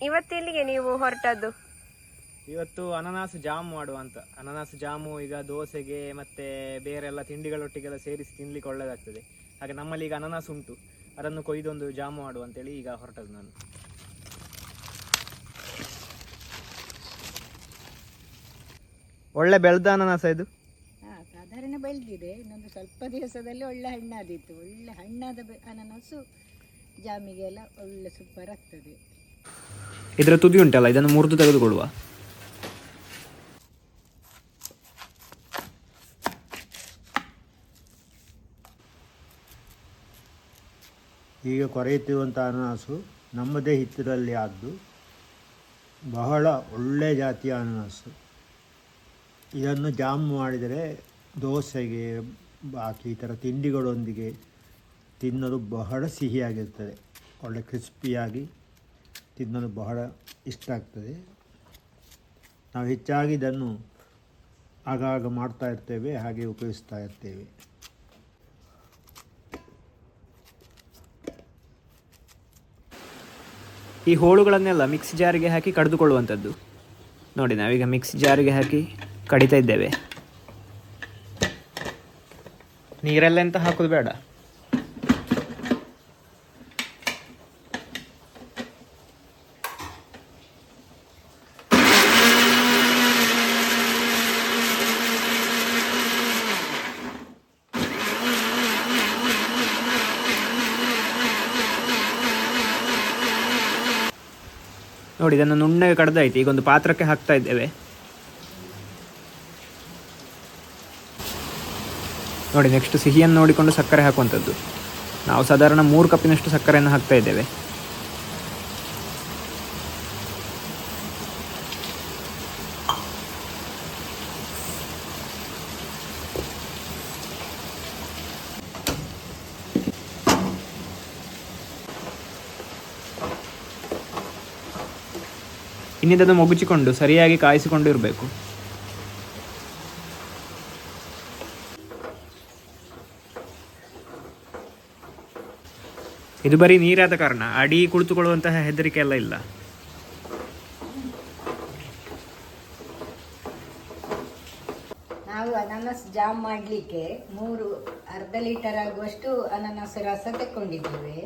ಇವತ್ತಿಲ್ಲಿಗೆ ನೀವು ಹೊರಟದ್ದು? ಇವತ್ತು ಅನನಾಸು ಜಾಮ್ ಮಾಡುವ ಅಂತ. ಅನನಾಸು ಜಾಮು ಈಗ ದೋಸೆಗೆ ಮತ್ತೆ ಬೇರೆಲ್ಲ ತಿಂಡಿಗಳೊಟ್ಟಿಗೆಲ್ಲ ಸೇರಿಸಿ ತಿನ್ಲಿಕ್ಕೆ ಒಳ್ಳೆಯದಾಗ್ತದೆ. ಹಾಗೆ ನಮ್ಮಲ್ಲಿ ಈಗ ಅನನಾಸು ಉಂಟು, ಅದನ್ನು ಕೊಯ್ದೊಂದು ಜಾಮು ಮಾಡುವ ಅಂತೇಳಿ ಈಗ ಹೊರಟದ್ದು ನಾನು. ಒಳ್ಳೆ ಬೆಳೆದ ಅನನಾಸ ಇದು? ಸಾಧಾರಣ ಬೆಳೆದಿದೆ, ಇನ್ನೊಂದು ಸ್ವಲ್ಪ ದಿವಸದಲ್ಲಿ ಒಳ್ಳೆ ಹಣ್ಣಾದಿತ್ತು. ಒಳ್ಳೆ ಹಣ್ಣಾದ ಅನನಾಸು ಜಾಮಿಗೆಲ್ಲ ಒಳ್ಳೆ ಸೂಪರ್ ಆಗ್ತದೆ. ಇದರ ತುದಿ ಉಂಟಲ್ಲ, ಇದನ್ನು ಮುರಿದು ತೆಗೆದುಕೊಳ್ಳುವ. ಈಗ ಕೊರೆಯುತ್ತಿರುವಂಥ ಅನನಾಸು ನಮ್ಮದೇ ಹಿತ್ತಲಲ್ಲಿ ಆದ್ದು ಬಹಳ ಒಳ್ಳೆಯ ಜಾತಿಯ ಅನನಾಸು. ಇದನ್ನು ಜಾಮ್ ಮಾಡಿದರೆ ದೋಸೆಗೆ ಬಾಕಿ ಈ ಥರ ತಿಂಡಿಗಳೊಂದಿಗೆ ತಿನ್ನಲು ಬಹಳ ಸಿಹಿಯಾಗಿರ್ತದೆ. ಒಳ್ಳೆ ಕ್ರಿಸ್ಪಿಯಾಗಿ ತಿನ್ನಲು ಬಹಳ ಇಷ್ಟ ಆಗ್ತದೆ. ನಾವು ಹೆಚ್ಚಾಗಿ ಇದನ್ನು ಆಗಾಗ ಮಾಡ್ತಾ ಇರ್ತೇವೆ, ಹಾಗೆ ಉಪಯೋಗಿಸ್ತಾ ಇರ್ತೇವೆ. ಈ ಹೋಳುಗಳನ್ನೆಲ್ಲ ಮಿಕ್ಸ್ ಜಾರಿಗೆ ಹಾಕಿ ಕಡಿದುಕೊಳ್ಳುವಂಥದ್ದು. ನೋಡಿ, ನಾವೀಗ ಮಿಕ್ಸ್ ಜಾರಿಗೆ ಹಾಕಿ ಕಡಿತಾ ಇದ್ದೇವೆ. ನೀರೆಲ್ಲ ಎಂತ ಹಾಕೋದು ಬೇಡ. ನೋಡಿ, ಇದನ್ನು ನುಣ್ಣಗೆ ಕಡ್ದಾಯ್ತು. ಈಗ ಒಂದು ಪಾತ್ರಕ್ಕೆ ಹಾಕ್ತಾ ಇದ್ದೇವೆ. ನೋಡಿ, ನೆಕ್ಸ್ಟ್ ಸಿಹಿಯನ್ನು ನೋಡಿಕೊಂಡು ಸಕ್ಕರೆ ಹಾಕುವಂಥದ್ದು. ನಾವು ಸಾಧಾರಣ 3 ಕಪ್ಪಿನಷ್ಟು ಸಕ್ಕರೆಯನ್ನು ಹಾಕ್ತಾ ಇದ್ದೇವೆ. ಇನ್ನಿದನ್ನು ಮುಗುಚಿಕೊಂಡು ಸರಿಯಾಗಿ ಕಾಯಿಸಿಕೊಂಡು ಇರಬೇಕು. ಇದು ಬರೀ ನೀರಾದ ಕಾರಣ ಅಡಿ ಕುಳಿತುಕೊಳ್ಳುವಂತಹ ಹೆದರಿಕೆ ಎಲ್ಲ ಇಲ್ಲ. ನಾವು ಅನಾನಸ್ ಜಾಮ್ ಮಾಡಲಿಕ್ಕೆ ಅರ್ಧ ಲೀಟರ್ ಆಗುವಷ್ಟು ಅನಾನಸ್ ರಸ ತೆಕ್ಕೊಂಡಿದ್ದೇವೆ.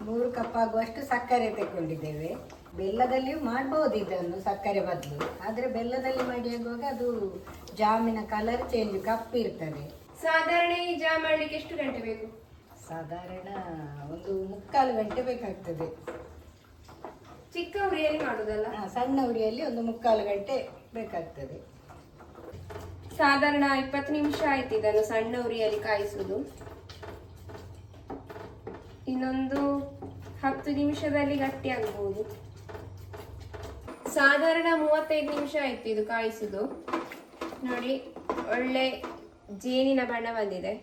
3 ಕಪ್ ಆಗುವಷ್ಟು ಸಕ್ಕರೆ ತೆಕ್ಕೊಂಡಿದ್ದೇವೆ. ಬೆಲ್ಲದಲ್ಲಿಯೂ ಮಾಡ್ಬೋದು ಇದನ್ನು ಸಕ್ಕರೆ ಬದಲು, ಆದರೆ ಬೆಲ್ಲದಲ್ಲಿ ಮಾಡಿ ಆಗುವಾಗ ಅದು ಜಾಮಿನ ಕಲರ್ ಚೇಂಜ್, ಕಪ್ಪು ಇರ್ತದೆ. ಸಾಧಾರಣ ಈ ಜಾಮ್ ಮಾಡಲಿಕ್ಕೆ ಎಷ್ಟು ಗಂಟೆ ಬೇಕು? ಸಾಧಾರಣ ಒಂದು 3/4 ಗಂಟೆ ಬೇಕಾಗ್ತದೆ. ಚಿಕ್ಕ ಉರಿಯಲ್ಲಿ ಮಾಡುದಲ್ಲ? ಸಣ್ಣ ಉರಿಯಲ್ಲಿ ಒಂದು 3/4 ಗಂಟೆ ಬೇಕಾಗ್ತದೆ. ಸಾಧಾರಣ 20 ನಿಮಿಷ ಆಯ್ತು ಇದನ್ನು ಸಣ್ಣ ಉರಿಯಲ್ಲಿ ಕಾಯಿಸುವುದು. ಇನ್ನೊಂದು 10 ನಿಮಿಷದಲ್ಲಿ ಗಟ್ಟಿ ಆಗಬಹುದು. ಸಾಧಾರಣ 35 ನಿಮಿಷ ಆಯ್ತು ಇದು ಕಾಯಿಸುದು. ನೋಡಿ, ಒಳ್ಳೆ ಜೇನಿನ ಬಣ್ಣ ಬಂದಿದೆ.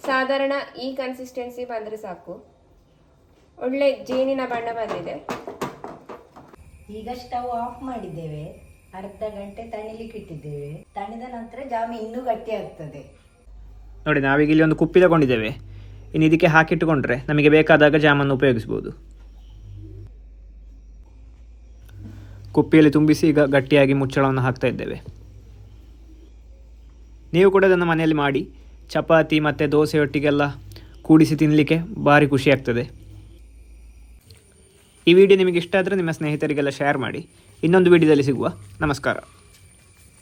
ಸಾಧಾರಣ ಈ ಕನ್ಸಿಸ್ಟೆನ್ಸಿ ಬಂದರೆ ಸಾಕು. ಒಳ್ಳೆ ಜೇನಿನ ಬಣ್ಣ ಬಂದಿದೆ. ಈಗ ಸ್ಟವ್ ಆಫ್ ಮಾಡಿದ್ದೇವೆ. ಅರ್ಧ ಗಂಟೆ ತಣಿಲಿಕ್ಕೆ ಇಟ್ಟಿದ್ದೇವೆ. ತಣಿದ ನಂತರ ಜಾಮಿ ಇನ್ನೂ ಗಟ್ಟಿ ಆಗ್ತದೆ. ನೋಡಿ, ನಾವೀಗ ಇಲ್ಲಿ ಒಂದು ಕುಪ್ಪಿ ತಗೊಂಡಿದ್ದೇವೆ. ಇನ್ನು ಇದಕ್ಕೆ ಹಾಕಿಟ್ಟುಕೊಂಡ್ರೆ ನಮಗೆ ಬೇಕಾದಾಗ ಜಾಮನ್ನು ಉಪಯೋಗಿಸ್ಬೋದು. ಕುಪ್ಪಿಯಲ್ಲಿ ತುಂಬಿಸಿ ಈಗ ಗಟ್ಟಿಯಾಗಿ ಮುಚ್ಚಳವನ್ನು ಹಾಕ್ತಾ ಇದ್ದೇವೆ. ನೀವು ಕೂಡ ಅದನ್ನು ಮನೆಯಲ್ಲಿ ಮಾಡಿ ಚಪಾತಿ ಮತ್ತು ದೋಸೆಯೊಟ್ಟಿಗೆಲ್ಲ ಕೂಡಿಸಿ ತಿನ್ನಲಿಕ್ಕೆ ಭಾರಿ ಖುಷಿಯಾಗ್ತದೆ. ಈ ವಿಡಿಯೋ ನಿಮಗೆ ಇಷ್ಟ ಆದರೆ ನಿಮ್ಮ ಸ್ನೇಹಿತರಿಗೆಲ್ಲ ಶೇರ್ ಮಾಡಿ. ಇನ್ನೊಂದು ವಿಡಿಯೋದಲ್ಲಿ ಸಿಗುವ. ನಮಸ್ಕಾರ.